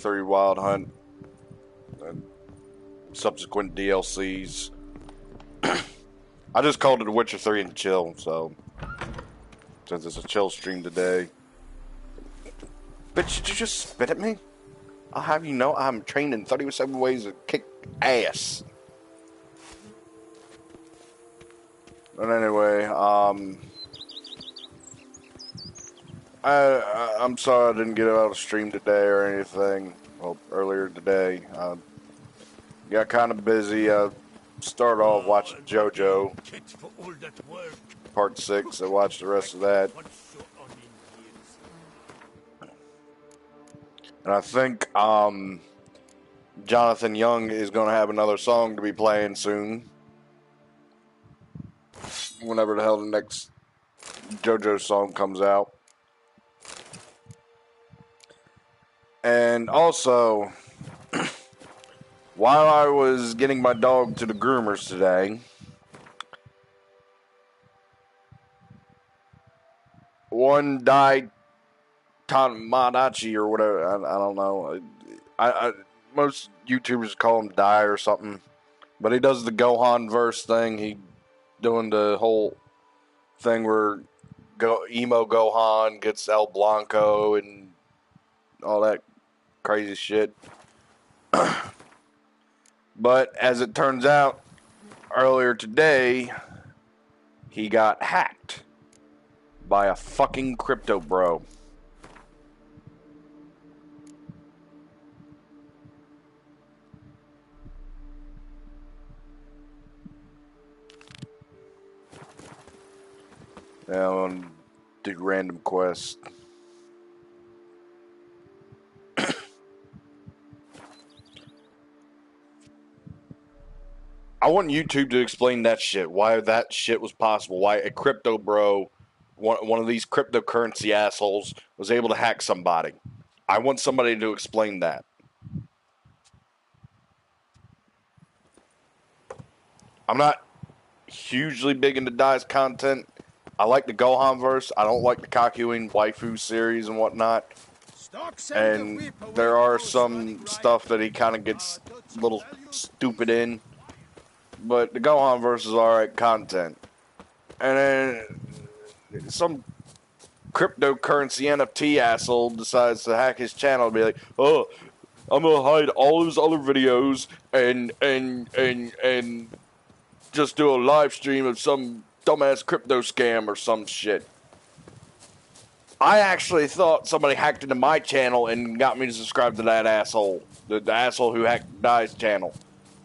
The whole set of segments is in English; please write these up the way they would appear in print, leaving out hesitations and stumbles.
3 Wild Hunt and subsequent DLCs. I just called it The Witcher 3 and chill, so since it's a chill stream today. Bitch, did you just spit at me? I'll have you know I'm trained in 37 ways to kick ass. But anyway, I'm sorry I didn't get out of stream today or anything. Well, earlier today. Got kind of busy. Started off watching JoJo Part 6. I watched the rest of that. And I think Jonathan Young is going to have another song to be playing soon. Whenever the hell the next JoJo song comes out. And also, while I was getting my dog to the groomers today, one died Tamadachi or whatever, I don't know. Most YouTubers call him Die or something. But he does the Gohan verse thing. He doing the whole thing where emo Gohan gets El Blanco and all that crazy shit. But as it turns out, earlier today, he got hacked by a fucking crypto bro. Now I'm gonna do random quests. I want YouTube to explain that shit. Why that shit was possible. Why a crypto bro, one of these cryptocurrency assholes, was able to hack somebody. I want somebody to explain that. I'm not hugely big into Dai's content. I like the Gohan verse. I don't like the Kakuin waifu series and whatnot. And there are some stuff that he kind of gets a little stupid in. But the Gohan verse is alright content. And then some cryptocurrency NFT asshole decides to hack his channel and be like, oh, I'm gonna hide all his other videos and just do a live stream of some dumbass crypto scam or some shit. I actually thought somebody hacked into my channel and got me to subscribe to that asshole. The asshole who hacked Dai's channel.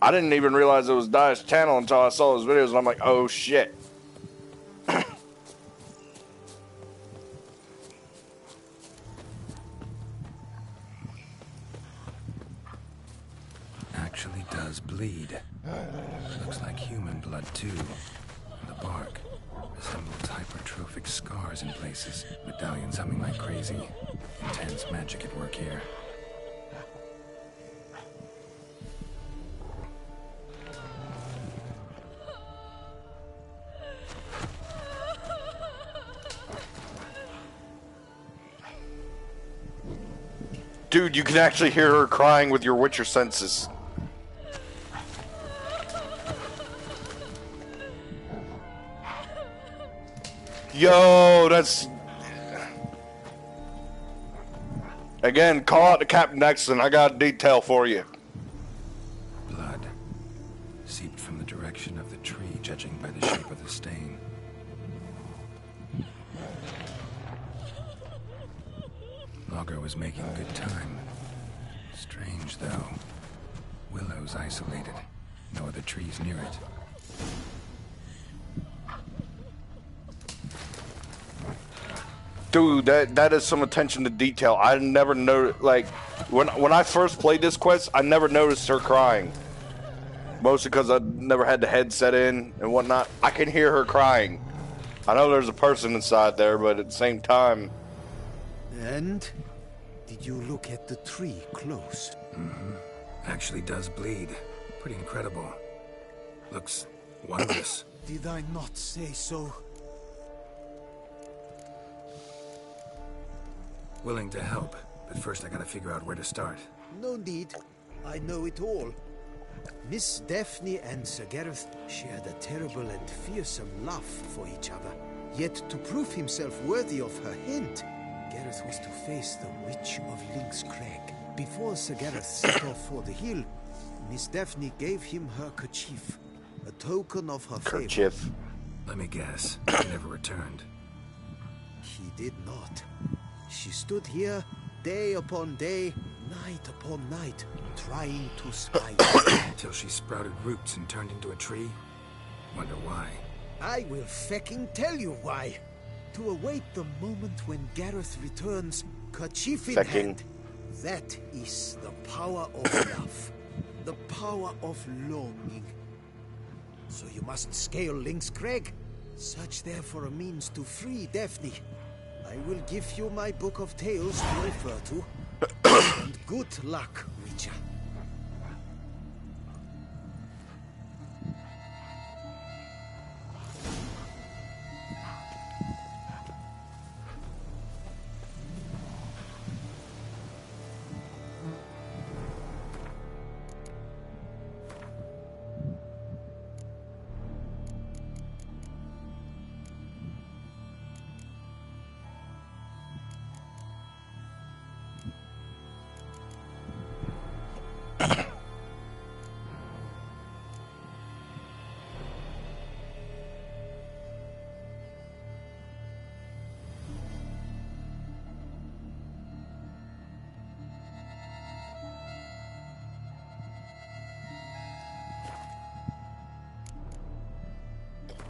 I didn't even realize it was Dai's channel until I saw his videos and I'm like, oh shit. Actually does bleed. Looks like human blood too. And the bark resembles hypertrophic scars in places. Medallions humming like crazy. Intense magic at work here. Dude, you can actually hear her crying with your Witcher senses. Yo, that's... Again, call out to Captain Nexon. I got a detail for you. Blood seeped from the direction of the tree, judging by the shape of the stain. Logger was making good time. Strange, though. Willow's isolated. No other trees near it. Dude, that is some attention to detail. I never noticed, like, when I first played this quest, I never noticed her crying. Mostly because I never had the headset in and whatnot. I can hear her crying. I know there's a person inside there, but at the same time... And? Did you look at the tree close? Mm-hmm. Actually does bleed. Pretty incredible. Looks wondrous. Did I not say so? Willing to help, but first I gotta figure out where to start. No need. I know it all. Miss Daphne and Sir Gareth shared a terrible and fearsome love for each other. Yet to prove himself worthy of her hint, Gareth was to face the Witch of Link's Crag. Before Sir Gareth set off for the hill, Miss Daphne gave him her kerchief, a token of her favor. Kerchief. Let me guess. He never returned. He did not. She stood here day upon day, night upon night, trying to spy. Till she sprouted roots and turned into a tree? Wonder why. I will fecking tell you why. To await the moment when Gareth returns, kerchief in hand. That is the power of love. The power of longing. So you must scale Link's Crag. Search there for a means to free Daphne. I will give you my book of tales to refer to. And good luck, Witcher.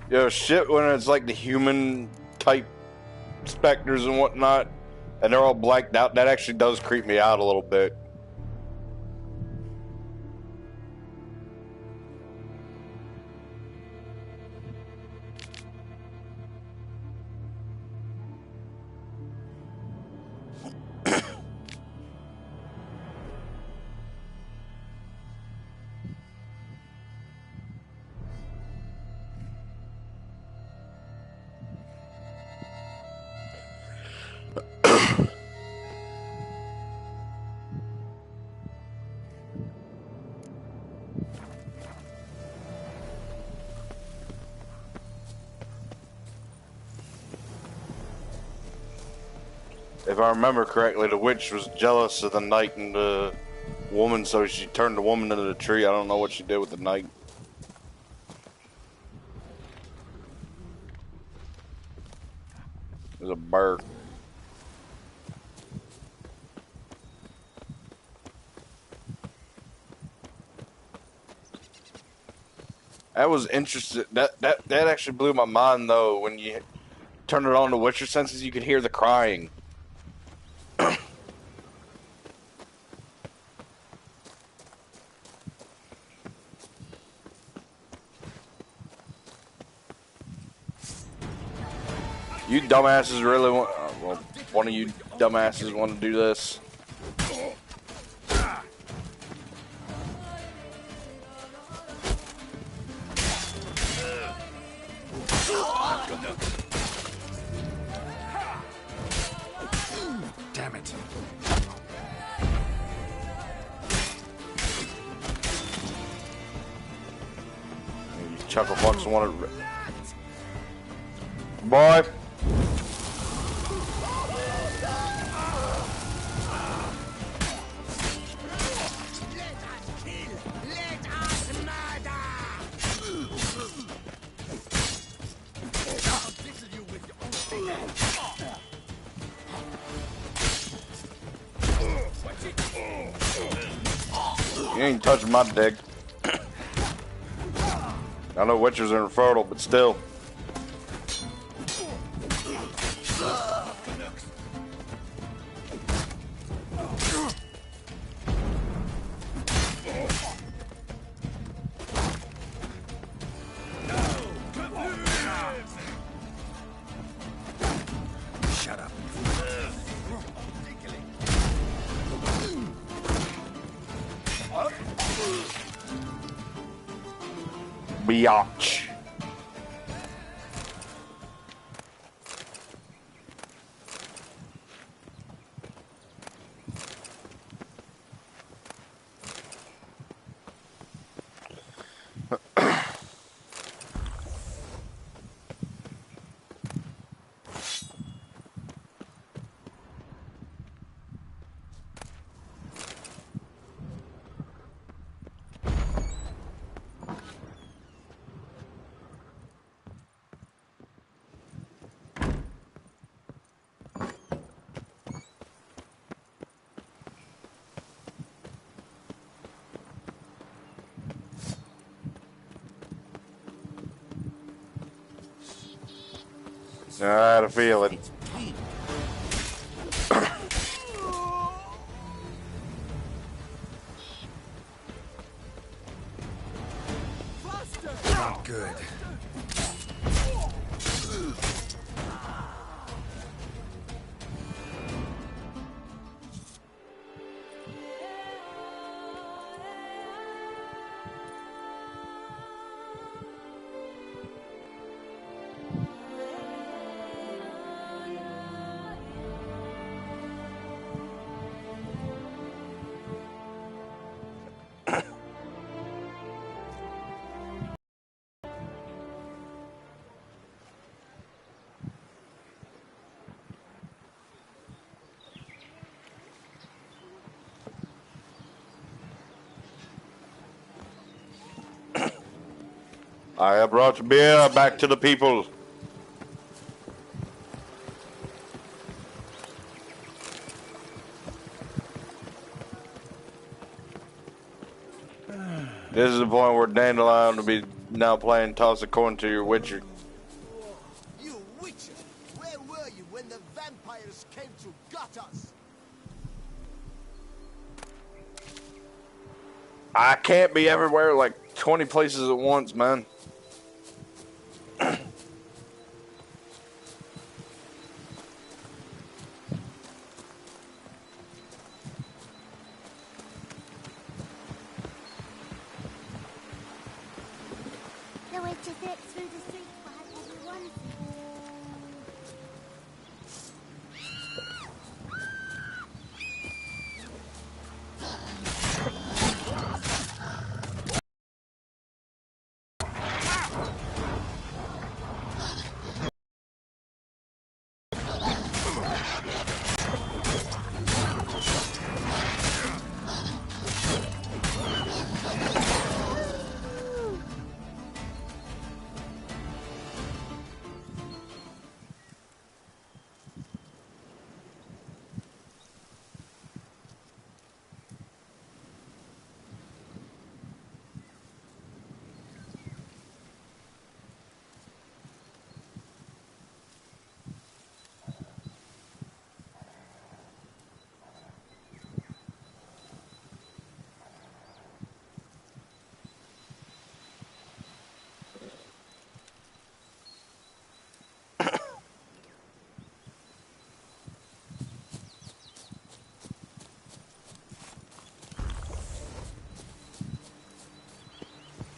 Yo, shit, when it's like the human type specters and whatnot, and they're all blacked out, that actually does creep me out a little bit. If I remember correctly, the witch was jealous of the knight and the woman, so she turned the woman into the tree. I don't know what she did with the knight. There's a bird. That was interesting. That actually blew my mind, though. When you turn it on to Witcher senses, you could hear the crying. You dumbasses really want... well, one of you dumbasses want to do this. Damn it. You chuckle fucks and want to... Boy. You ain't touching my dick. I know witchers are infertile, but still. Shut up. Biatch. I had a feeling. Not good. I have brought beer back to the people. This is the point where Dandelion will be now playing Toss a Coin to Your Witcher. You witcher! Where were you when the vampires came to gut us? I can't be everywhere like 20 places at once, man. The witch is it through the streets behind everyone.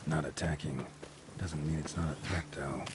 Not attacking. Doesn't mean it's not a threat, though.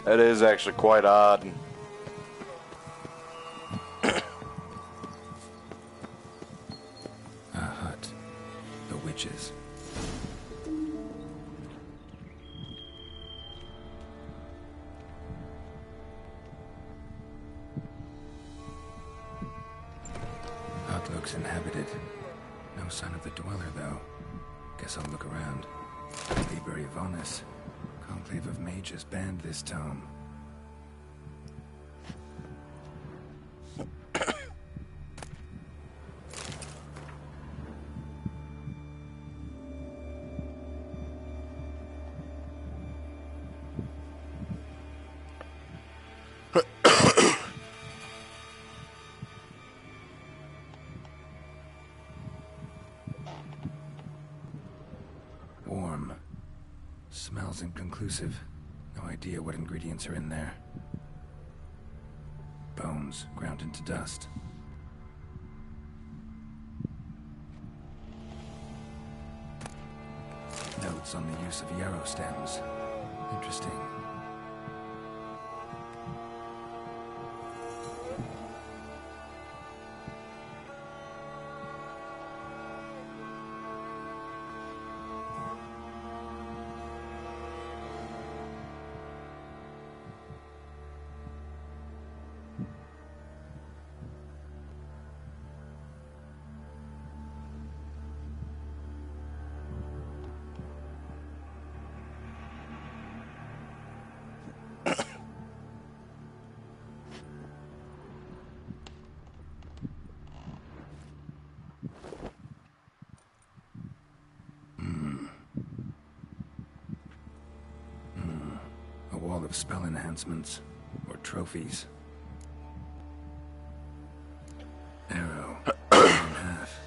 That is actually quite odd. A hut. The witches. Hut looks inhabited. No sign of the dweller, though. Guess I'll look around. Liber Ivanis. Conclave of Mages banned this tome. Smells inconclusive. No idea what ingredients are in there. Bones ground into dust. Notes on the use of yarrow stems. Interesting. A wall of spell enhancements, or trophies. Arrow, cut in half.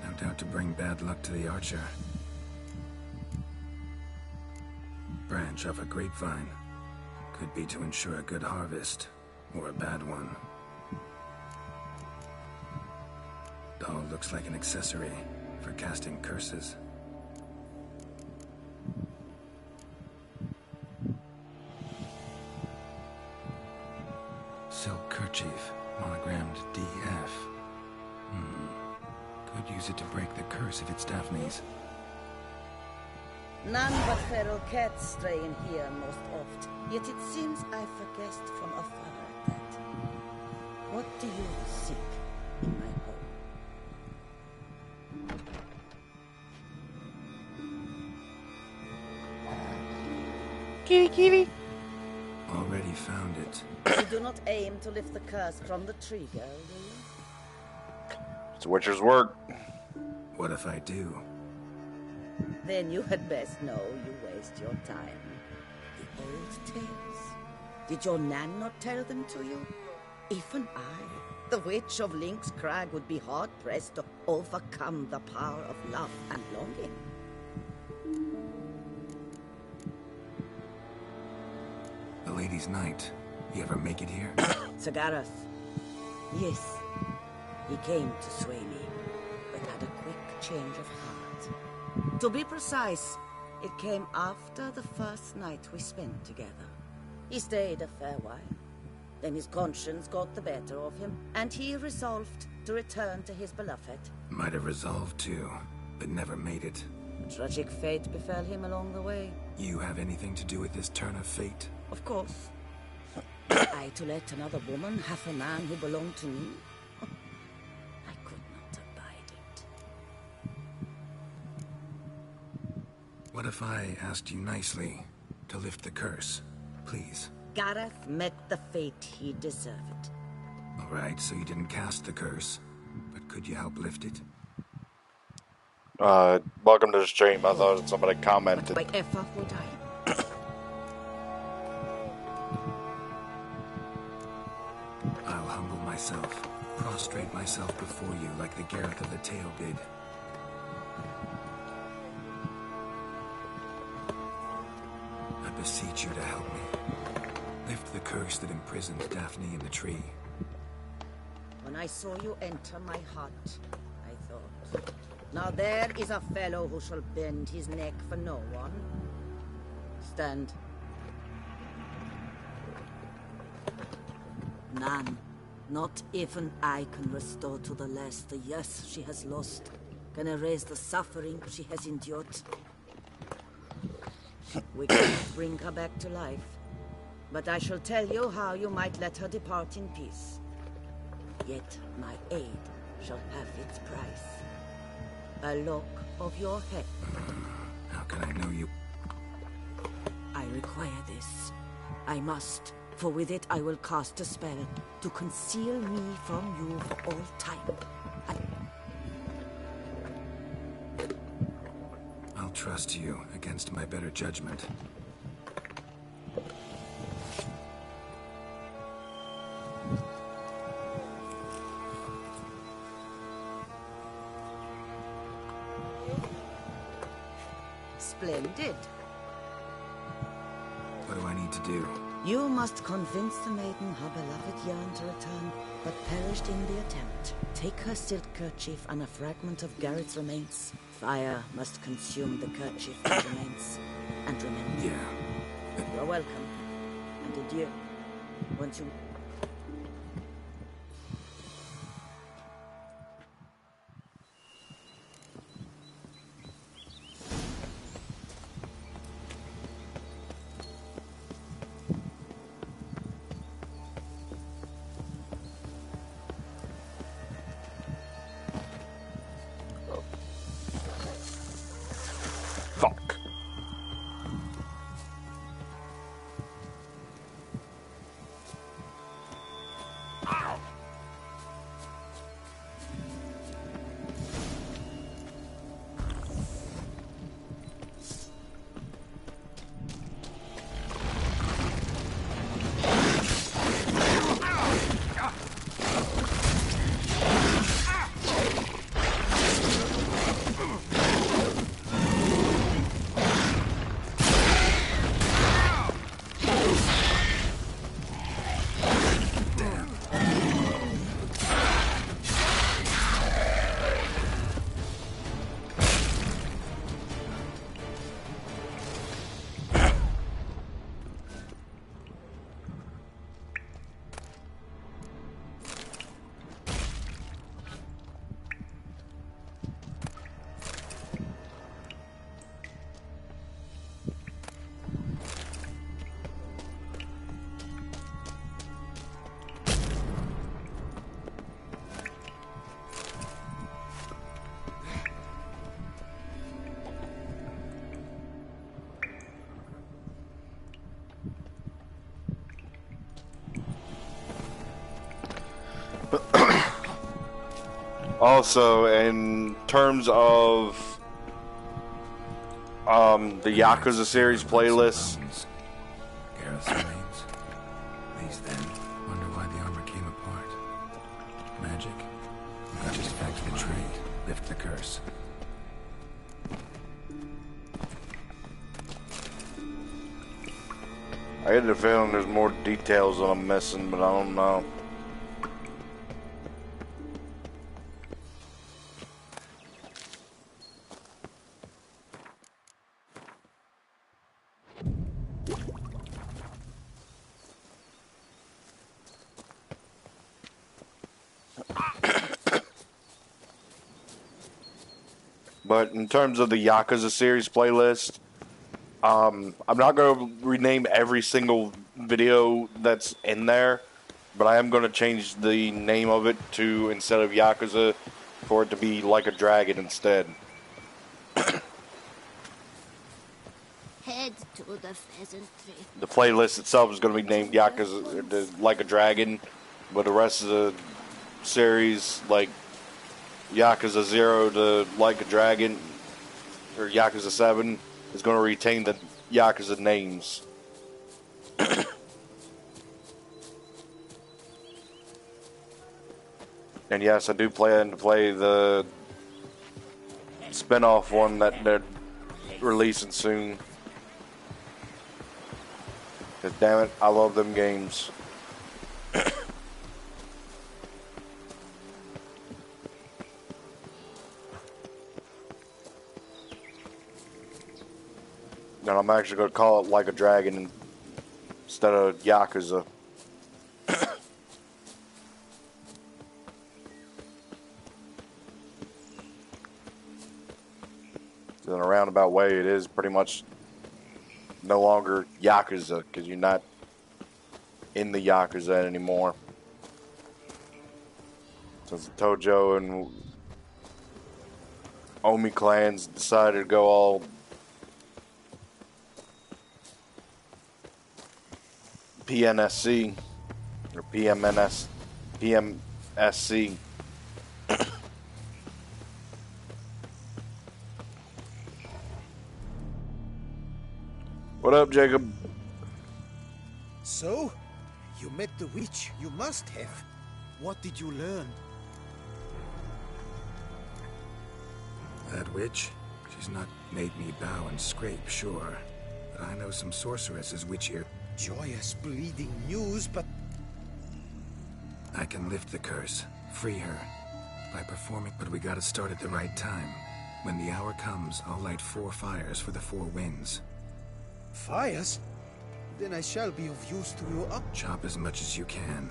No doubt to bring bad luck to the archer. Branch off a grapevine. Could be to ensure a good harvest, or a bad one. Doll looks like an accessory for casting curses. Silk kerchief, monogrammed DF. Could use it to break the curse if it's Daphne's. None but feral cats stray in here most oft. Yet it seems I've a guest from afar at that. What do you seek in my home? Kitty, kitty. Already found it. You do not aim to lift the curse from the tree, girl, do you? It's Witcher's work. What if I do? Then you had best know you waste your time. The old tales. Did your Nan not tell them to you? Even I, the Witch of Link's Crag, would be hard-pressed to overcome the power of love and longing. The Lady's Knight. You ever make it here? Sir Gareth. Yes. He came to sway me, but had a quick change of heart. To be precise, it came after the first night we spent together. He stayed a fair while. Then his conscience got the better of him, and he resolved to return to his beloved. Might have resolved to, but never made it. A tragic fate befell him along the way. You have anything to do with this turn of fate? Of course. I to let another woman have a man who belonged to me? I could not abide it. What if I asked you nicely to lift the curse, please? Gareth met the fate he deserved. All right, so you didn't cast the curse, but could you help lift it? Welcome to the stream. I thought somebody commented. But why ever would I? I'll humble myself, prostrate myself before you like the Gareth of the Tale did. I beseech you to help me. Lift the curse that imprisoned Daphne in the tree. When I saw you enter my heart, I thought, now there is a fellow who shall bend his neck for no one. Stand. None. Not even I can restore to the lass the years she has lost, can erase the suffering she has endured. We cannot bring her back to life, but I shall tell you how you might let her depart in peace. Yet my aid shall have its price. A lock of your head. How can I know you? I require this. I must, for with it I will cast a spell to conceal me from you for all time. I'll trust you against my better judgment. Splendid. What do I need to do? You must convince the maiden her beloved yearned to return, but perished in the attempt. Take her silk kerchief and a fragment of Garrett's remains. Fire must consume the kerchief and remains. And remember. Yeah. You're welcome. And adieu. Once you... Fuck. Also, in terms of the Yakuza series playlist, Gareth's remains. These then. Wonder why the armor came apart. Magic. I just back to the tree. Lift the curse. I get the feeling there's more details that I'm missing, but I don't know. But in terms of the Yakuza series playlist, I'm not going to rename every single video that's in there, but I am going to change the name of it to, instead of Yakuza, for it to be Like a Dragon instead. Head to the pheasantry. The playlist itself is going to be named Yakuza, Like a Dragon, but the rest of the series, like Yakuza 0 to Like a Dragon, or Yakuza 7, is going to retain the Yakuza names. And yes, I do plan to play the spin-off one that they're releasing soon. 'Cause damn it, I love them games. And I'm actually going to call it Like a Dragon instead of Yakuza. In a roundabout way, it is pretty much no longer Yakuza, because you're not in the Yakuza anymore. Since the Tojo and Omi clans decided to go all PNSC or PMSC. What up, Jacob? So, you met the witch. You must have. What did you learn? That witch? She's not made me bow and scrape, sure. but I know some sorceresses witchier. Joyous bleeding news, but... I can lift the curse, free her, by performing, but we gotta start at the right time. When the hour comes, I'll light 4 fires for the 4 winds. Fires? Then I shall be of use to you up. Chop as much as you can.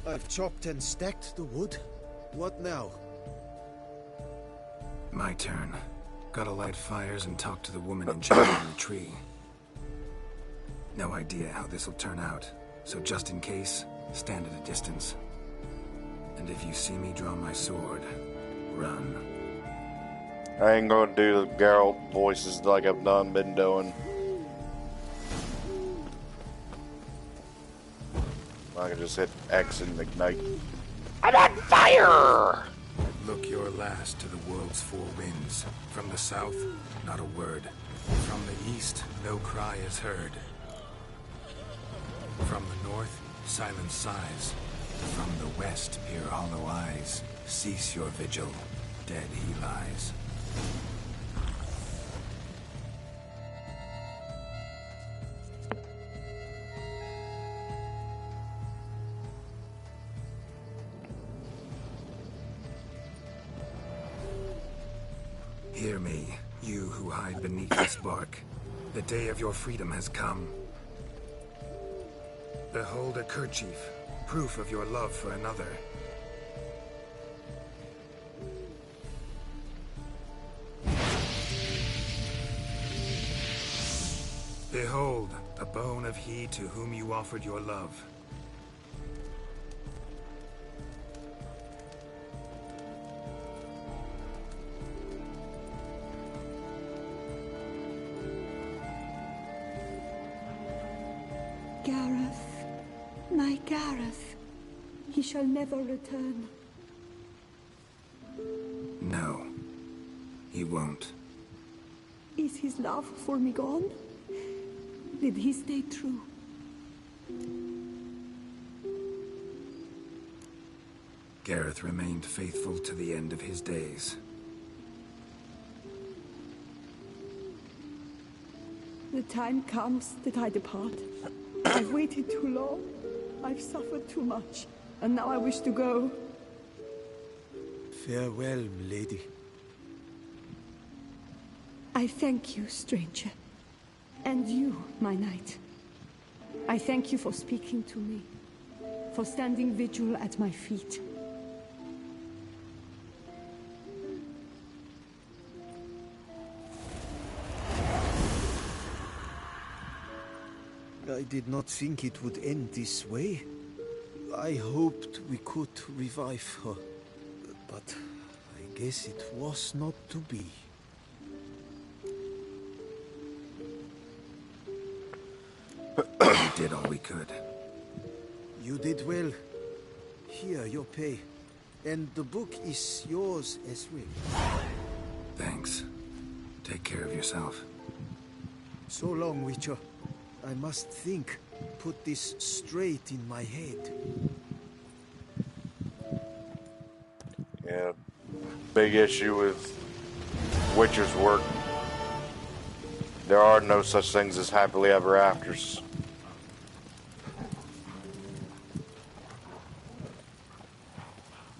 I've chopped and stacked the wood. What now? My turn. Gotta light fires and talk to the woman in charge of the tree. No idea how this'll turn out, so just in case, stand at a distance. And if you see me draw my sword, run. I ain't gonna do the Geralt voices like I've been doing. I can just hit X and ignite. I'm on fire! Look your last to the world's 4 winds. From the south, not a word. From the east, no cry is heard. From the north, silence sighs. From the west, peer hollow eyes. Cease your vigil, dead he lies. Hear me, you who hide beneath this bark. The day of your freedom has come. Behold a kerchief, proof of your love for another. Behold, a bone of he to whom you offered your love. Gareth, my Gareth, he shall never return. No, he won't. Is his love for me gone? Did he stay true? Gareth remained faithful to the end of his days. The time comes that I depart. I've waited too long. I've suffered too much. And now I wish to go. Farewell, milady. I thank you, stranger. And you, my knight. I thank you for speaking to me. For standing vigil at my feet. I did not think it would end this way. I hoped we could revive her. But I guess it was not to be. We did all we could. You did well. Here, your pay. And the book is yours as well. Thanks. Take care of yourself. So long, Witcher. I must think. Put this straight in my head. Yeah, big issue with Witcher's work. There are no such things as happily ever afters.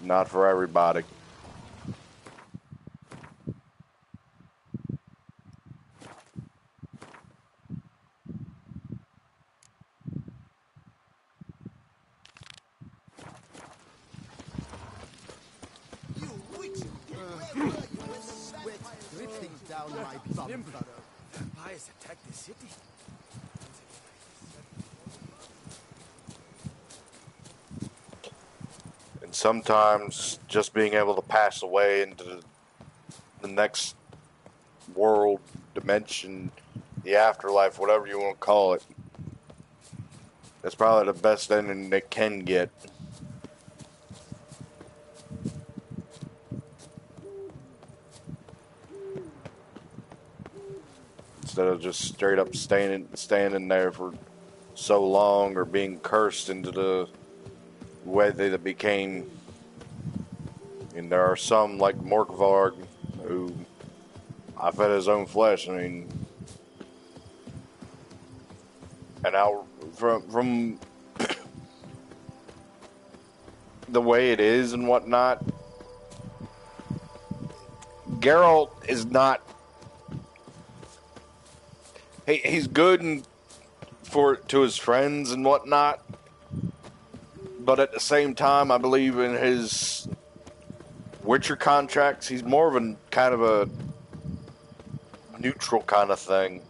Not for everybody. Vampires attack the city. And sometimes just being able to pass away into the next world, dimension, the afterlife, whatever you want to call it, that's probably the best ending they can get. Instead of just straight up standing there for so long, or being cursed into the way they became. And there are some like Morkvarg who I fed his own flesh. I mean, and out from the way it is and whatnot, Geralt is not. He's good and to his friends and whatnot, but at the same time, I believe in his Witcher contracts, he's more of a kind of a neutral kind of thing.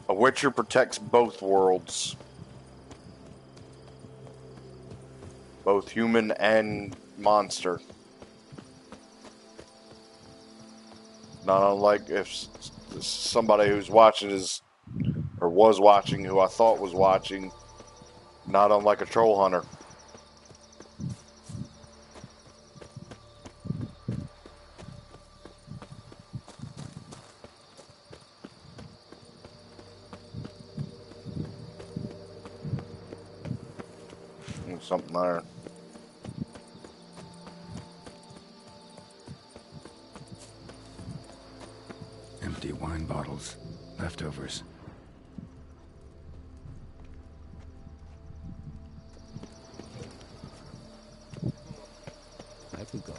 A Witcher protects both worlds, both human and monster. Not unlike if somebody who's watching or was watching, who I thought was watching, not unlike a troll hunter. There's something there. Empty wine bottles. Leftovers. I could go.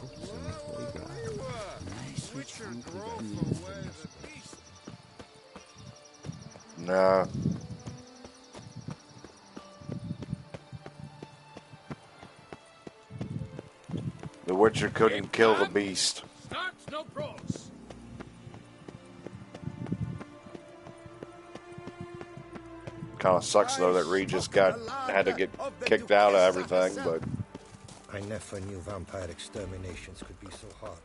No. The Witcher couldn't kill the beast. Kind of sucks though that Regis had to get kicked out of everything, but I never knew vampire exterminations could be so hard.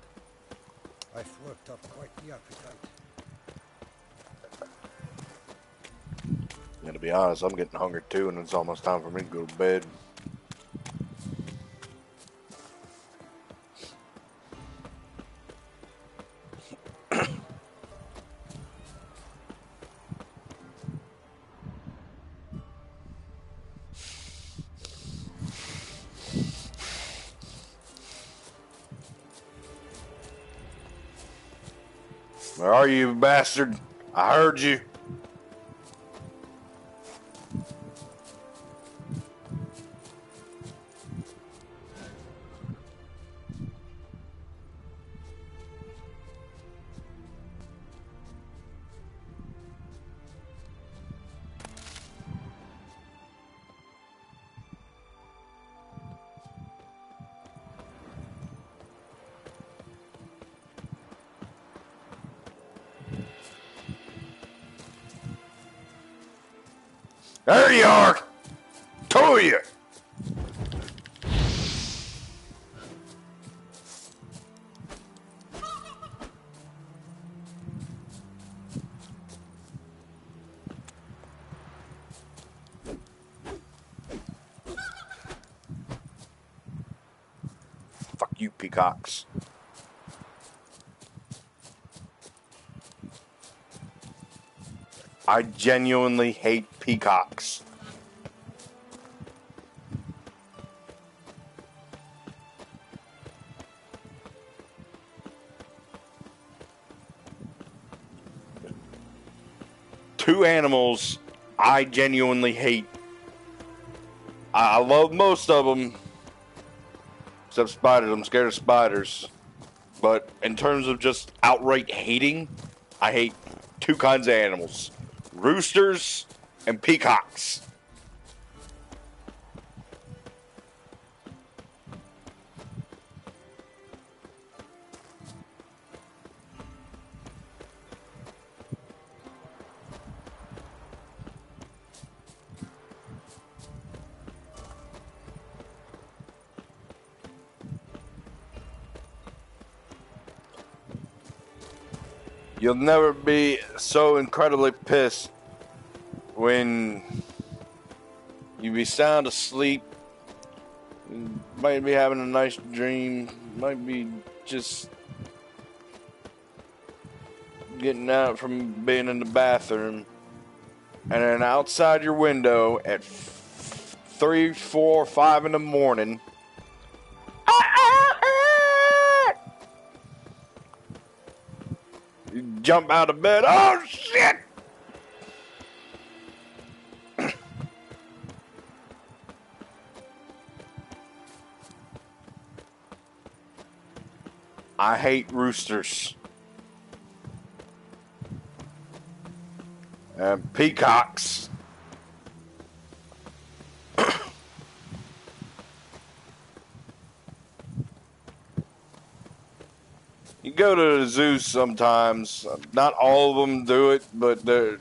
I've worked up quite the appetite. to be honest, I'm getting hungry too, and it's almost time for me to go to bed. Where are you, bastard? I heard you. There you are! To you! Fuck you, peacocks. I genuinely hate peacocks. Two animals I genuinely hate. I love most of them, except spiders. I'm scared of spiders. But in terms of just outright hating, I hate two kinds of animals. Roosters and peacocks. You'll never be so incredibly pissed when you be sound asleep, might be having a nice dream, might be just getting out from being in the bathroom, and then outside your window at 3, 4, 5 in the morning. You jump out of bed. Oh shit! I hate roosters. And peacocks. You go to the zoo sometimes. Not all of them do it, but the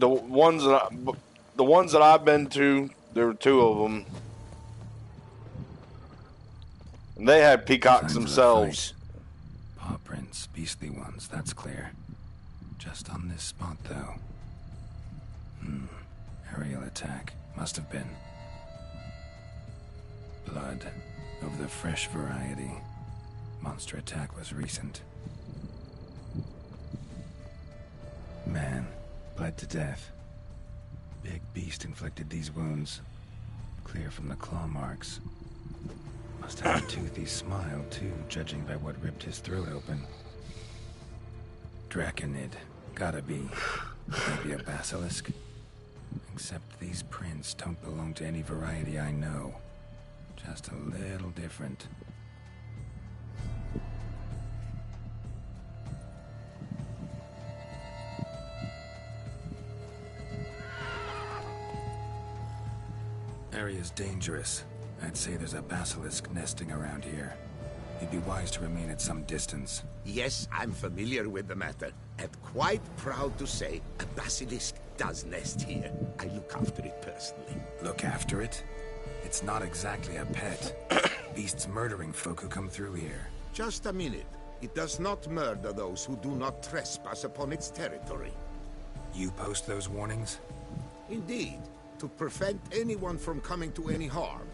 ones that I've been to, there were 2 of them. And they had peacocks themselves. Paw prints, beastly ones, that's clear. Just on this spot, though. Aerial attack. Must have been. Blood. Of the fresh variety. Monster attack was recent. Man. Bled to death. Big beast inflicted these wounds. Clear from the claw marks. Must have a toothy smile, too, judging by what ripped his throat open. Draconid. Gotta be. Maybe a basilisk? Except these prints don't belong to any variety I know. Just a little different. Area's dangerous. I'd say there's a basilisk nesting around here. You'd be wise to remain at some distance. Yes, I'm familiar with the matter, and quite proud to say a basilisk does nest here. I look after it personally. Look after it? It's not exactly a pet. Beasts murdering folk who come through here. Just a minute. It does not murder those who do not trespass upon its territory. You post those warnings? Indeed, to prevent anyone from coming to any harm.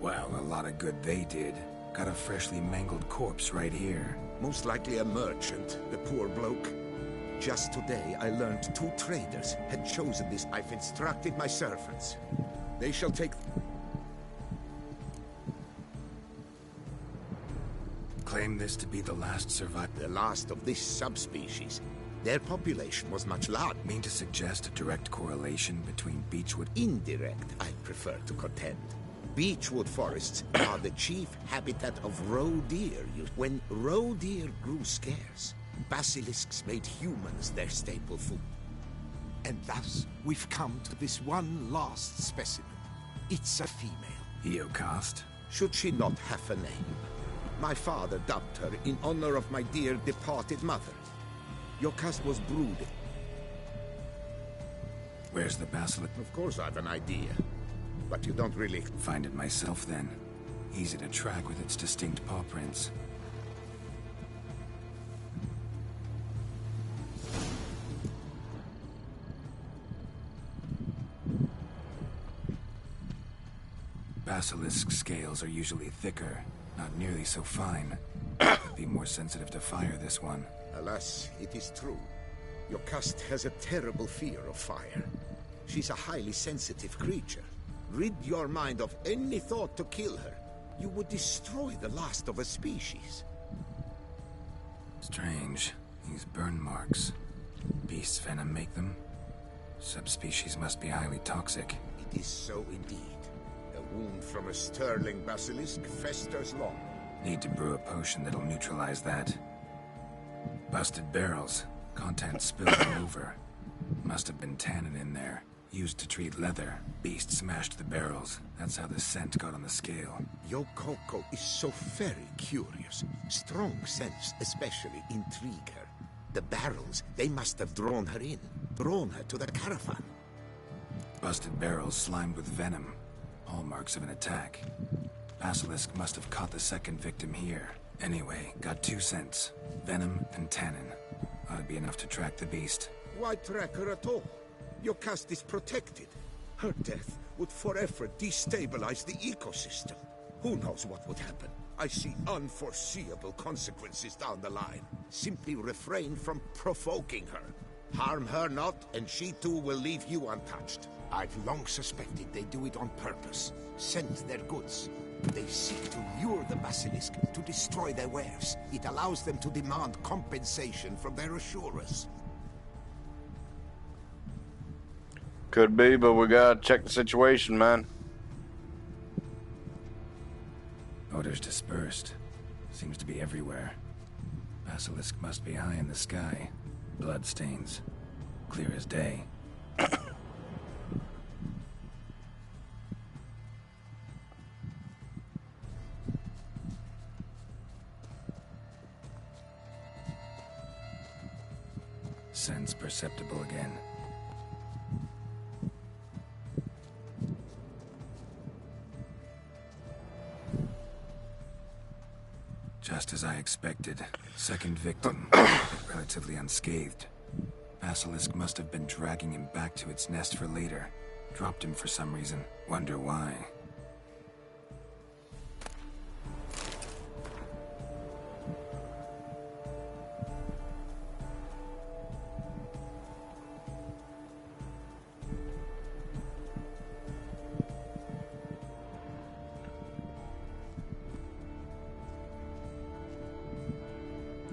Well, a lot of good they did. Got a freshly mangled corpse right here. Most likely a merchant, the poor bloke. Just today, I learned 2 traders had chosen this. I've instructed my servants. They shall take... Claim this to be the last survivor. The last of this subspecies. Their population was much larger. Mean to suggest a direct correlation between beechwood? Indirect, I prefer to contend. Beechwood forests are the chief habitat of roe deer. When roe deer grew scarce, basilisks made humans their staple food. And thus, we've come to this one last specimen. It's a female. Eocost? Should she not have a name? My father dubbed her in honor of my dear departed mother. Eocost was brooding. Where's the basilisk? Of course I've an idea. But you don't really... Find it myself, then. Easy to track with its distinct paw prints. Basilisk scales are usually thicker, not nearly so fine. Could be more sensitive to fire, this one. Alas, it is true. Eocost has a terrible fear of fire. She's a highly sensitive creature. Rid your mind of any thought to kill her. You would destroy the last of a species. Strange. These burn marks. Beast's venom make them? Subspecies must be highly toxic. It is so indeed. A wound from a sterling basilisk festers long. Need to brew a potion that'll neutralize that. Busted barrels. Contents spilled all over. Must have been tannin in there. Used to treat leather. Beast smashed the barrels. That's how the scent got on the scale. Yokoko is so very curious. Strong scents especially intrigue her. The barrels, they must have drawn her in. Drawn her to the caravan. Busted barrels slimed with venom. Hallmarks of an attack. Basilisk must have caught the second victim here. Anyway, got 2 scents. Venom and tannin. Ought to be enough to track the beast. Why track her at all? Eocost is protected. Her death would forever destabilize the ecosystem. Who knows what would happen? I see unforeseeable consequences down the line. Simply refrain from provoking her. Harm her not, and she too will leave you untouched. I've long suspected they do it on purpose. Send their goods. They seek to lure the basilisk, to destroy their wares. It allows them to demand compensation from their assurers. Could be, but we gotta check the situation, man. Odors dispersed. Seems to be everywhere. Basilisk must be high in the sky. Blood stains. Clear as day. Sense perceptible again. Just as I expected. Second victim, relatively unscathed. Basilisk must have been dragging him back to its nest for later. Dropped him for some reason. Wonder why.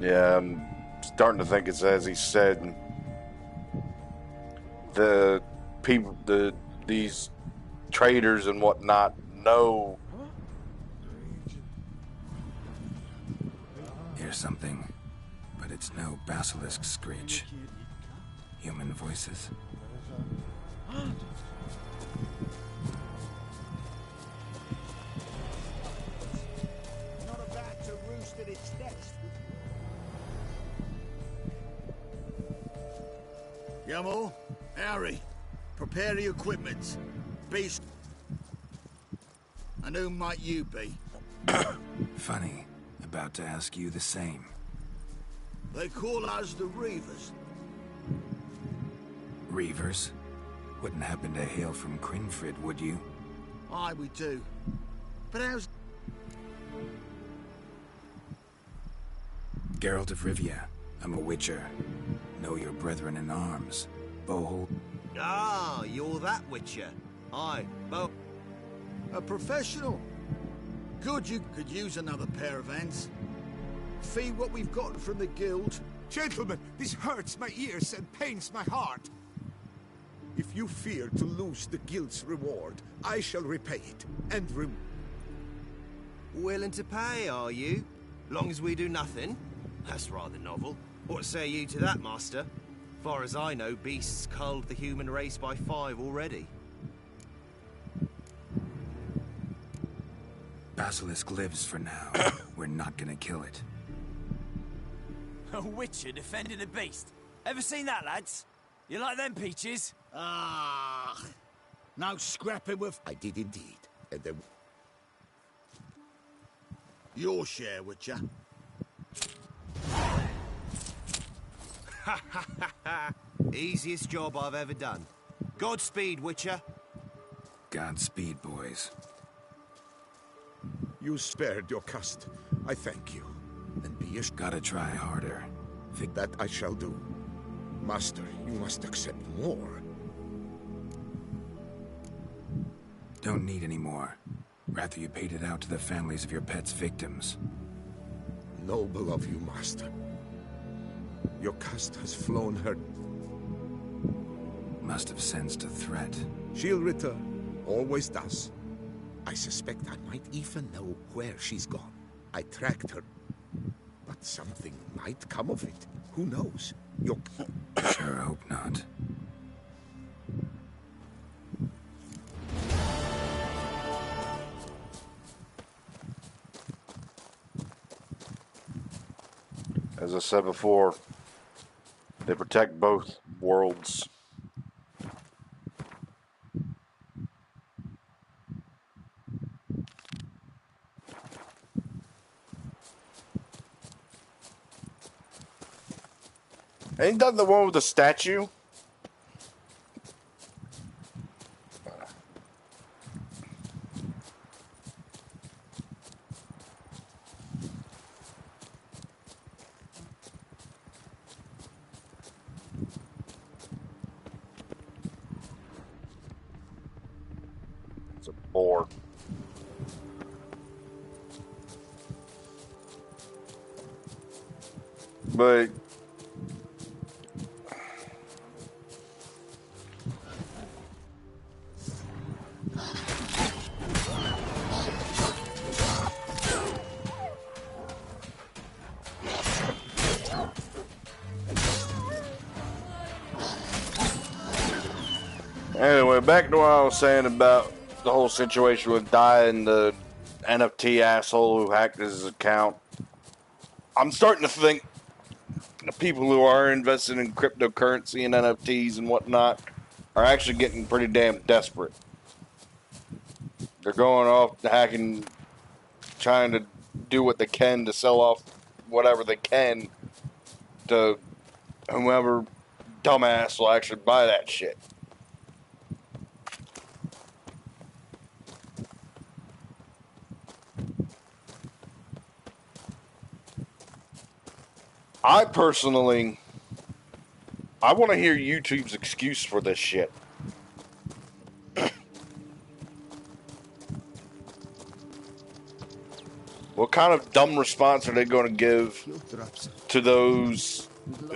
Yeah, I'm starting to think it's as he said. The people, these traders and whatnot know. Hear something, but it's no basilisk screech. Human voices. Not about to roost at its nest. Yamal, Harry, prepare the equipment. Beast. And who might you be? Funny. About to ask you the same. They call us the Reavers. Reavers? Wouldn't happen to hail from Crinfrid, would you? Aye, we do. But how's... Geralt of Rivia. I'm a witcher. Know your brethren in arms. Bohold. Ah, you're that witcher. Aye, A professional? Good, you could use another pair of hands. Fee what we've gotten from the guild. Gentlemen, this hurts my ears and pains my heart. If you fear to lose the guild's reward, I shall repay it, and willing to pay, are you? Long as we do nothing? That's rather novel. What say you to that, master? Far as I know, beasts culled the human race by 5 already. Basilisk lives for now. We're not gonna kill it. A witcher defending a beast. Ever seen that, lads? You like them peaches? Ah, no scrapping with... I did indeed, and then... Your share, Witcher. Easiest job I've ever done. Godspeed, Witcher. Godspeed, boys. You spared your cust. I thank you. And be assured Gotta try harder. that I shall do. Master, you must accept more. Don't need any more. Rather you paid it out to the families of your pet's victims. Noble of you, Master. Your cust has flown her. Must have sensed a threat. She'll return. Always does. I suspect I might even know where she's gone. I tracked her. But something might come of it. Who knows? Your... Sure hope not. As I said before, they protect both worlds. Ain't that the one with the statue? It's a bore. But anyway, back to what I was saying about the whole situation with Dai and the NFT asshole who hacked his account. I'm starting to think the people who are invested in cryptocurrency and NFTs and whatnot are actually getting pretty damn desperate. They're going off hacking, trying to do what they can to sell off whatever they can to whoever dumbass will actually buy that shit. I personally, I want to hear YouTube's excuse for this shit. What kind of dumb response are they going to give to those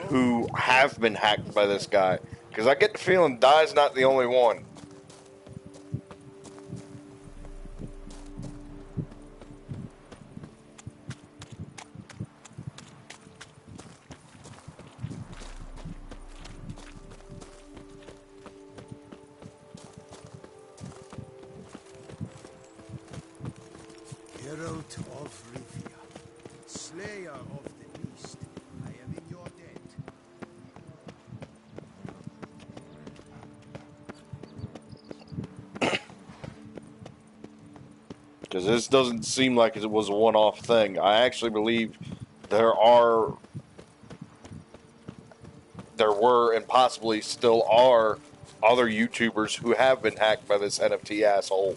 who have been hacked by this guy? Because I get the feeling Dai's not the only one. Geralt of Rivia, slayer of the beast, I am in your debt. Because this doesn't seem like it was a one-off thing. I actually believe there were, and possibly still are, other YouTubers who have been hacked by this NFT asshole.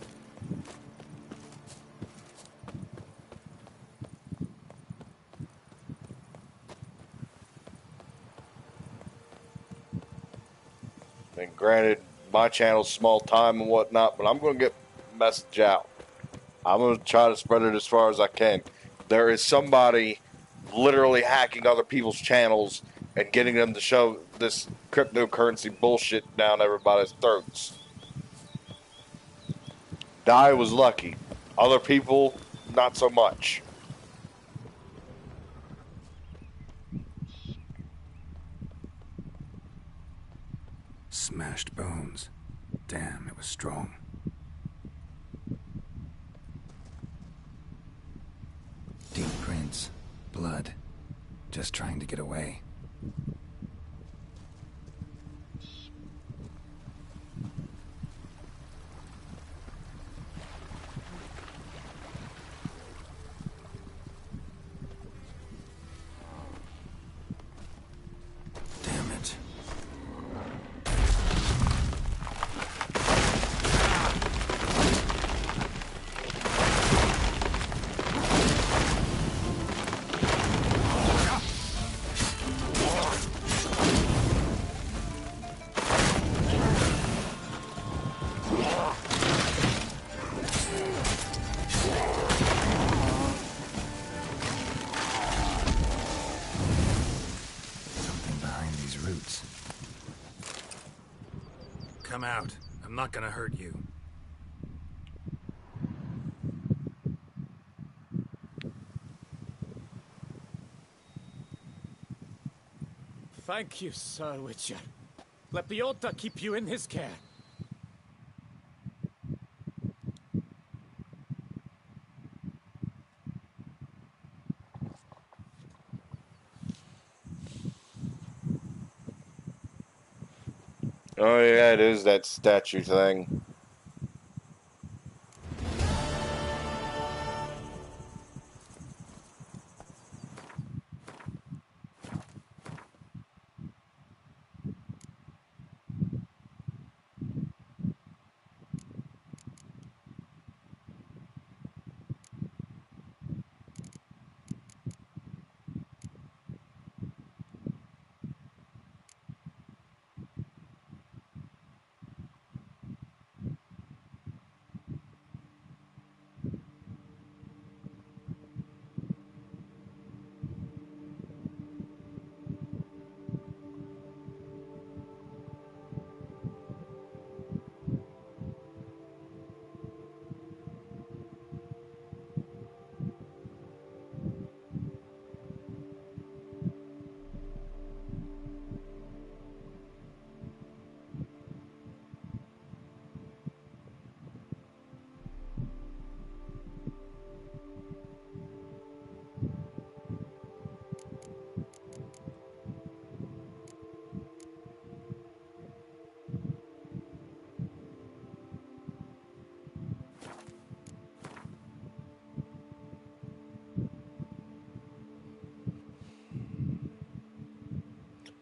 And granted, my channel's small time and whatnot, but I'm going to get message out. I'm going to try to spread it as far as I can. There is somebody literally hacking other people's channels and getting them to shove this cryptocurrency bullshit down everybody's throats. Dai was lucky. Other people, not so much. Smashed bones. Damn, it was strong. Deep prints. Blood. Just trying to get away. Damn it. Come out. I'm not gonna hurt you. Thank you, Sir Witcher. Let Biota keep you in his care. Oh yeah, it is that statue thing.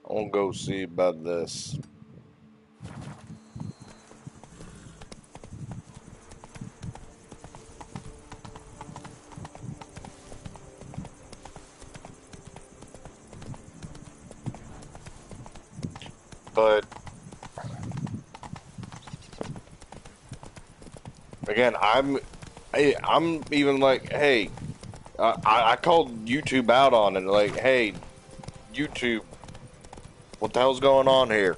I want to go see about this. But again, I'm even like, hey, I called YouTube out on it. Like, hey, YouTube, what the hell's going on here?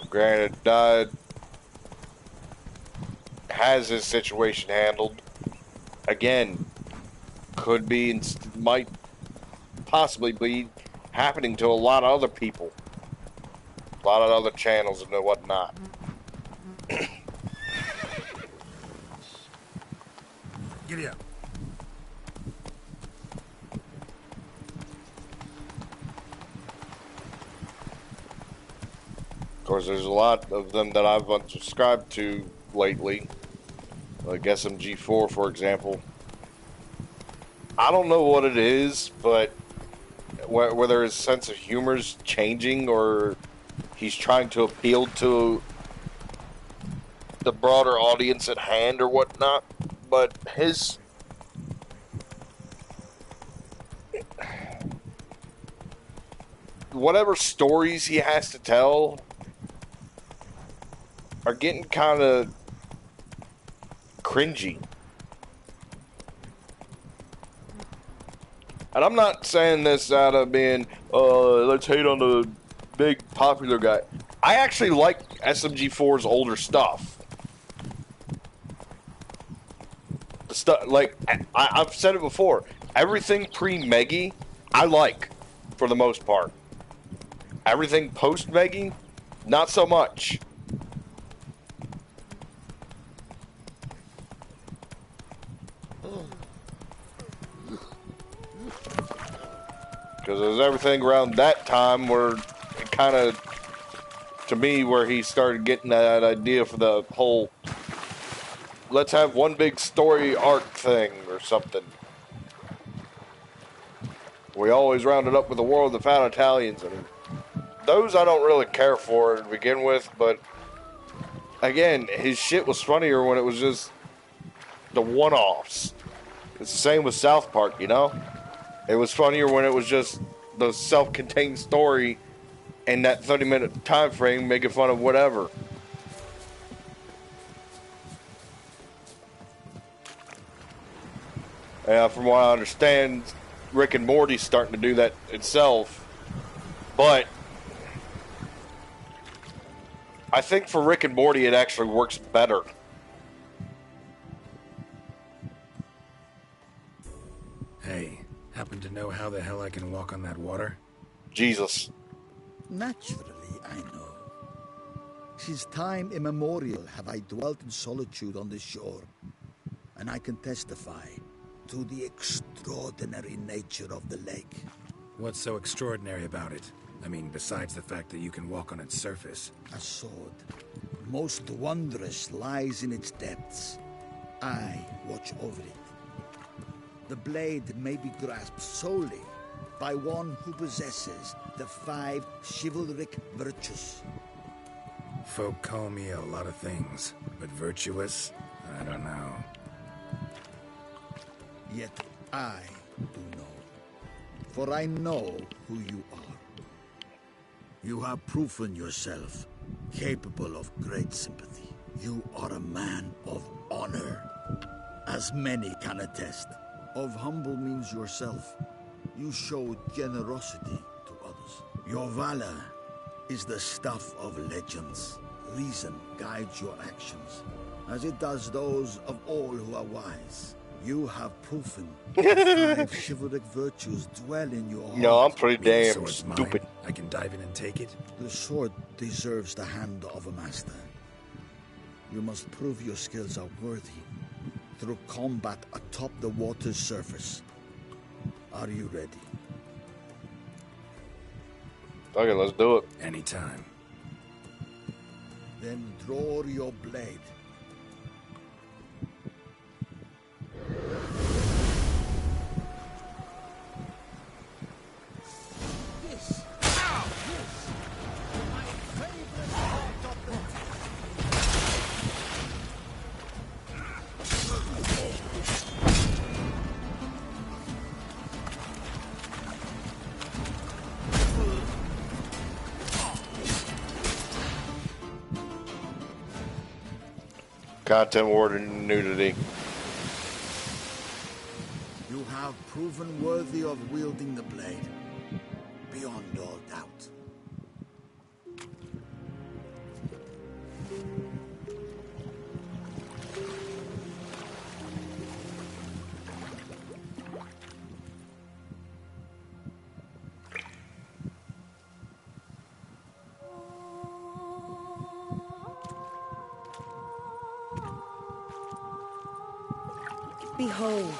Granted, has his situation handled. Again, could be and might possibly be happening to a lot of other people, a lot of other channels and whatnot. Giddy up. Of course, there's a lot of them that I've unsubscribed to lately, like SMG4, for example. I don't know what it is, but whether his sense of humor is changing or he's trying to appeal to the broader audience at hand or whatnot, but his whatever stories he has to tell are getting kind of cringy. And I'm not saying this out of being, let's hate on the big popular guy. I actually like SMG4's older stuff. The stuff, like, I've said it before, everything pre-Meggy, I like, for the most part. Everything post-Meggy, not so much. Because there's everything around that time where it kind of, to me, where he started getting that idea for the whole, let's have one big story arc thing or something. We always rounded up with the War of the Fat Italians. I mean, those I don't really care for to begin with, but again, his shit was funnier when it was just the one-offs. It's the same with South Park, you know? It was funnier when it was just the self-contained story and that 30-minute time frame making fun of whatever. From what I understand, Rick and Morty's starting to do that itself. But I think for Rick and Morty, it actually works better. Hey, happen to know how the hell I can walk on that water? Jesus. Naturally, I know. Since time immemorial have I dwelt in solitude on this shore, and I can testify to the extraordinary nature of the lake. What's so extraordinary about it? I mean, besides the fact that you can walk on its surface. A sword, most wondrous, lies in its depths. I watch over it. The blade may be grasped solely by one who possesses the 5 chivalric virtues. Folk call me a lot of things, but virtuous? I don't know. Yet I do know, for I know who you are. You have proven yourself capable of great sympathy. You are a man of honor, as many can attest. Of humble means yourself. You show generosity to others. Your valor is the stuff of legends. Reason guides your actions, as it does those of all who are wise. You have proven the 5 chivalric virtues dwell in your heart. No, I'm pretty damn stupid. I can dive in and take it? The sword deserves the hand of a master. You must prove your skills are worthy through combat atop the water's surface. Are you ready? Okay, let's do it. Anytime. Then draw your blade. This, this, my favorite part of the Content warning nudity. You have proven worthy of wielding the blade, beyond all doubt. Behold,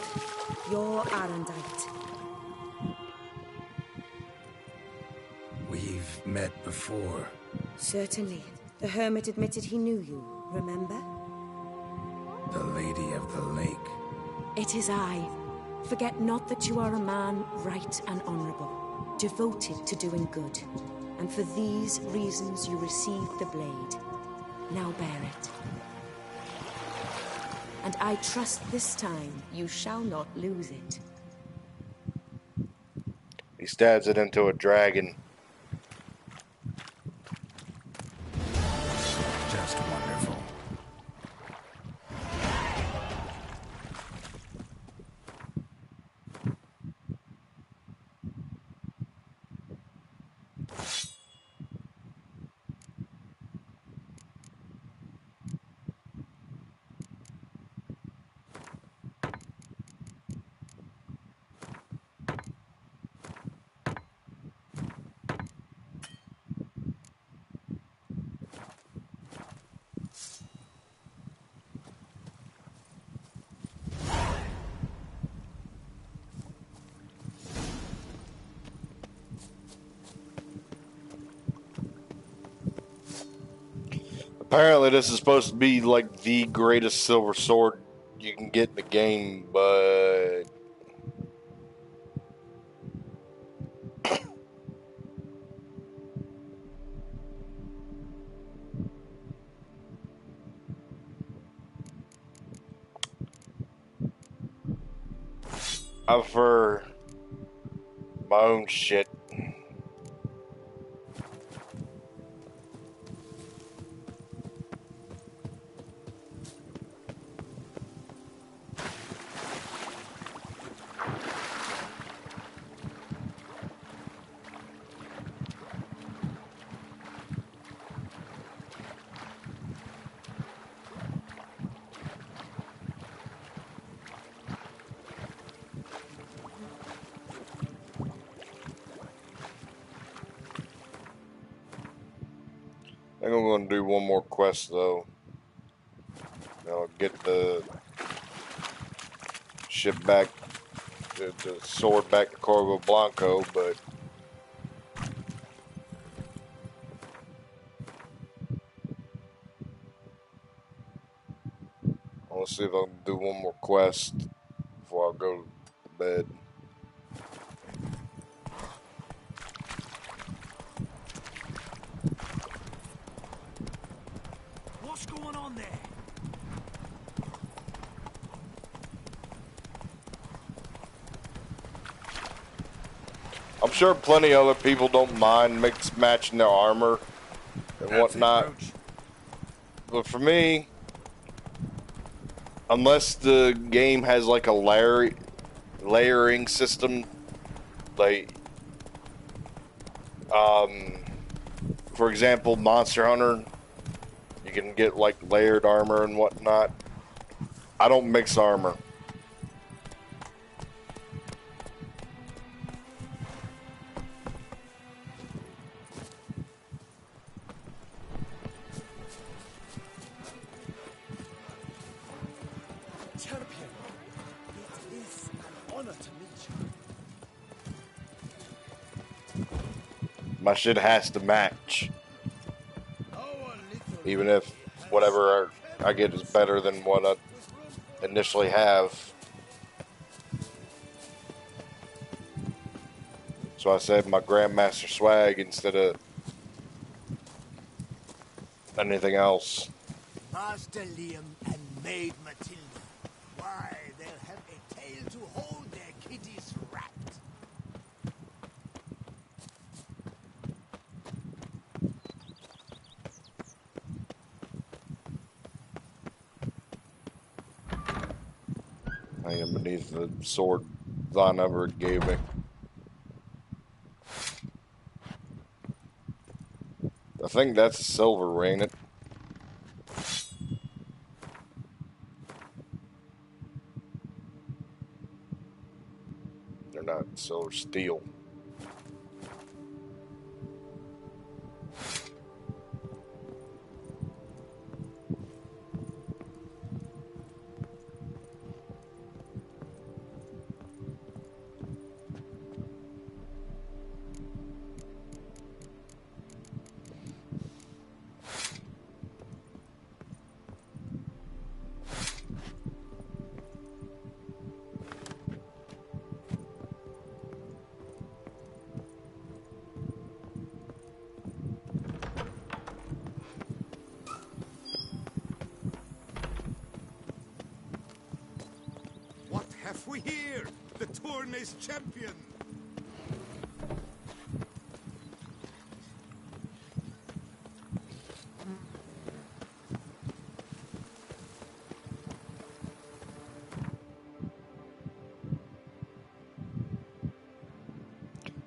your Arendite. We've met before. Certainly. The hermit admitted he knew you, remember? The Lady of the Lake. It is I. Forget not that you are a man right and honorable, devoted to doing good. And for these reasons you received the blade. Now bear it. And I trust this time you shall not lose it. He stabs it into a dragon. Just wonderful. Apparently this is supposed to be like the greatest silver sword you can get in the game, but I prefer my own shit. I think I'm going to do one more quest though. I'll get the ship back, the sword back to Corvo Blanco, but I want to see if I can do one more quest before I go to bed. What's going on there? I'm sure plenty of other people don't mind matching their armor and whatnot. But for me, unless the game has like a layering system, like, for example, Monster Hunter, you can get like layered armor and whatnot. I don't mix armor. champion. It is an honor to meet you. My shit has to match. Our little Even if whatever I get is better than what I initially have. So I said my Grandmaster swag instead of anything else. Master Liam and Maid Matilda. Why, they'll have a tail to hold their kitties wrapped. I am beneath the sword Von Everett gave me. I think that's a silver ring. They're not silver, steel. What have we here? The Tournay's champion!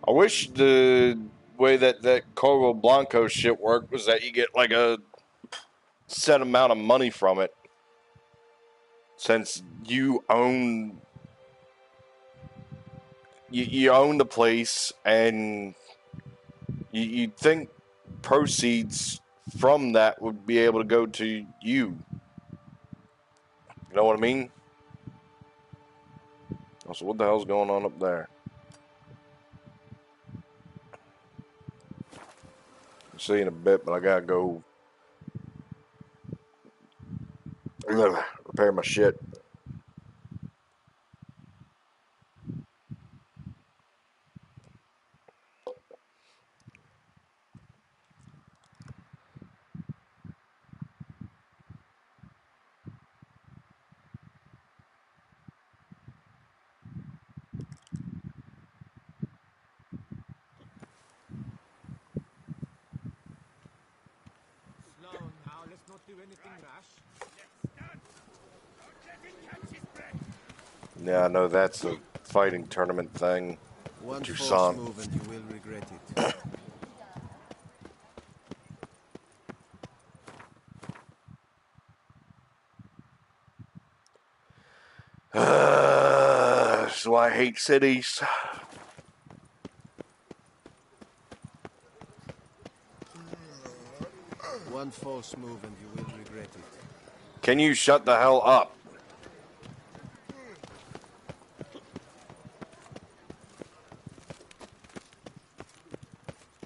I wish the way that Corvo Blanco shit worked was that you get like a set amount of money from it. Since you own you own the place, and you'd think proceeds from that would be able to go to you. You know what I mean? So what the hell's going on up there? I'll see you in a bit, but I gotta go repair my shit. Now, let's not do anything rash. Yeah, I know that's a fighting tournament thing. One false Toussaint. move and you will regret it. That's why I hate cities. One false move and you will regret it. Can you shut the hell up?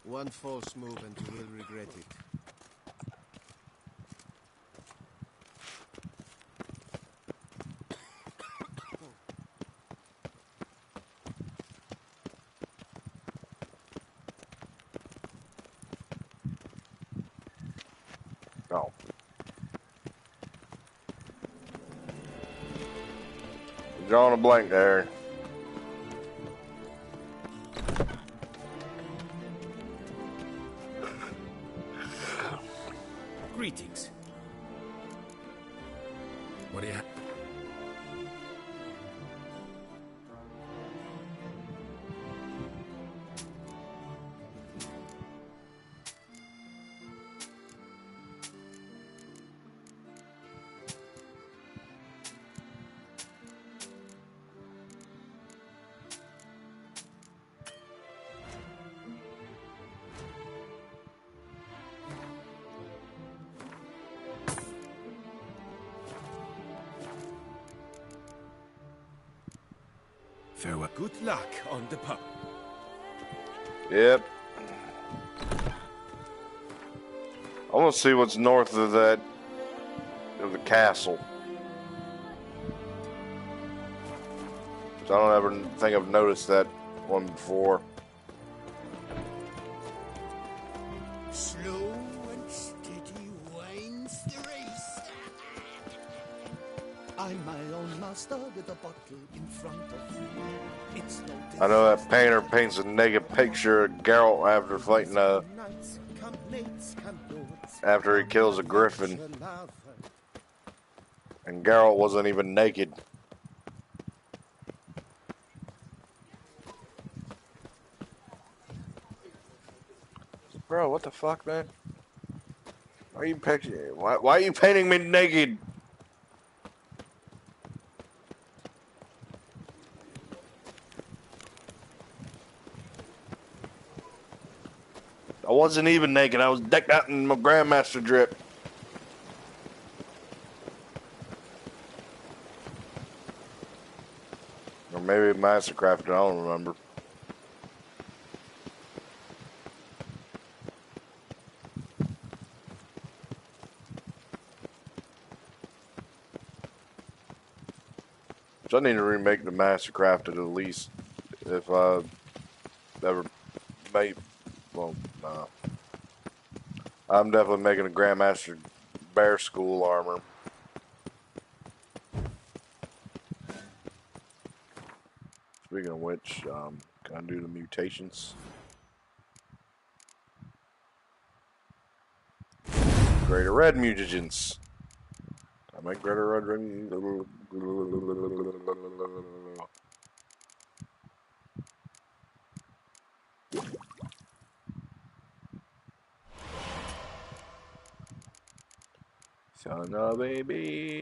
One false move and you will regret it. Oh. You're drawing a blank there. Greetings. What do you have? Farewell. Good luck on the pub. Yep. I want to see what's north of that, of the castle. I don't ever think I've noticed that one before. Slow and steady winds the race. I'm my own master with a bottle in front of me. It's no I know that painter paints a naked picture of Geralt after fighting after he kills a griffin. And Geralt wasn't even naked. Bro, what the fuck, man? Why are you picturing? Why are you painting me naked? I wasn't even naked. I was decked out in my Grandmaster drip. Or maybe Mastercraft, I don't remember. So I need to remake the Mastercraft at least if I ever made. Well, no. I'm definitely making a Grandmaster Bear School armor. Speaking of which, can I do the mutations? Greater Red mutagens. I make Greater Red. Son of a bitch.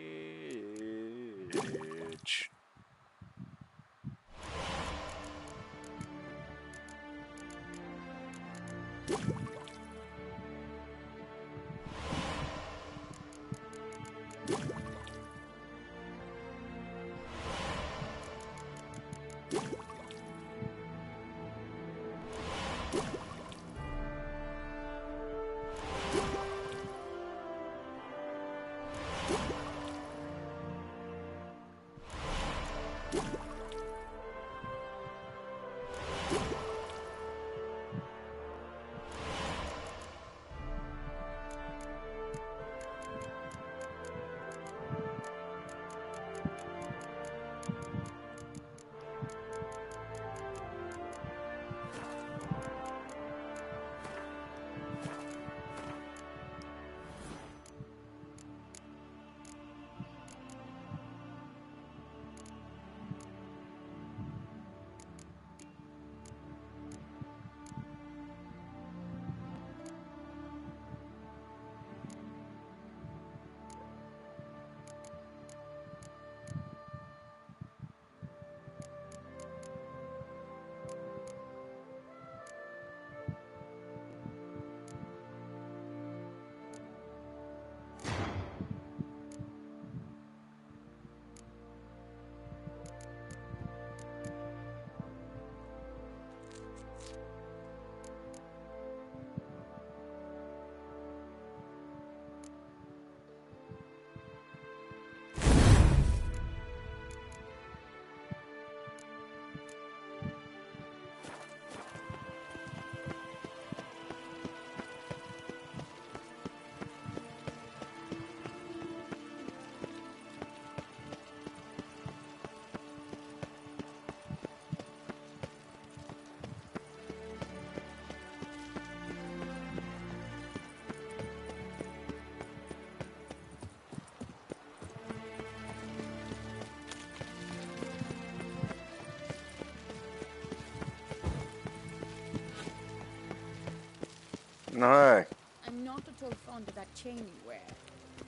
Hi. I'm not at all fond of that chain you wear.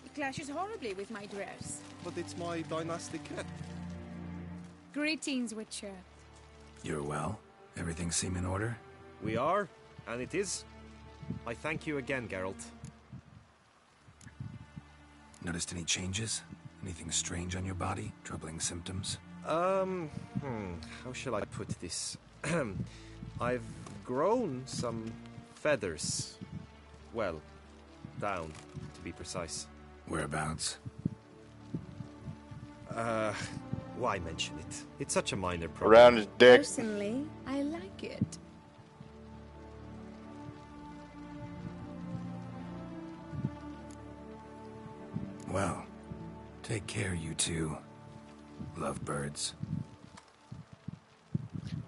It clashes horribly with my dress. But it's my dynastic cat. Greetings, Witcher. You're well? Everything seem in order? We are, and it is. I thank you again, Geralt. Noticed any changes? Anything strange on your body? Troubling symptoms? How shall I put this? I've grown some feathers. Well, Down, to be precise. Whereabouts? Why mention it? It's such a minor problem. Around his dick. Personally, I like it. Well, take care, you two. Lovebirds.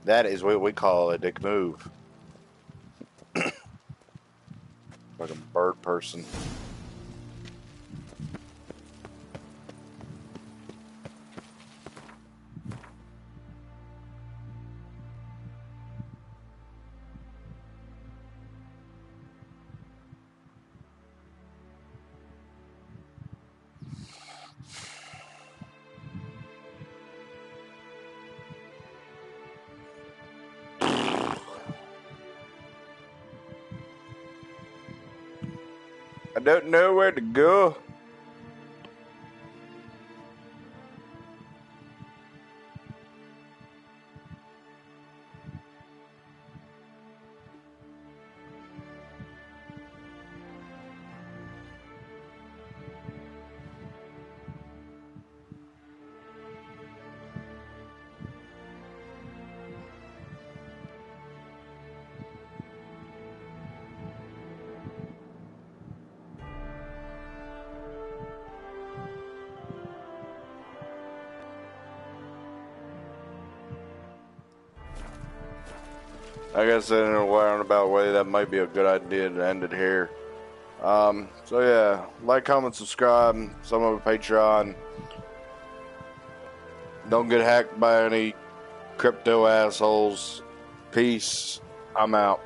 That is what we call a dick move. Fucking bird person. I don't know where to go. I guess in a roundabout way, that might be a good idea to end it here. So yeah, like, comment, subscribe. Some of the Patreon. Don't get hacked by any crypto assholes. Peace. I'm out.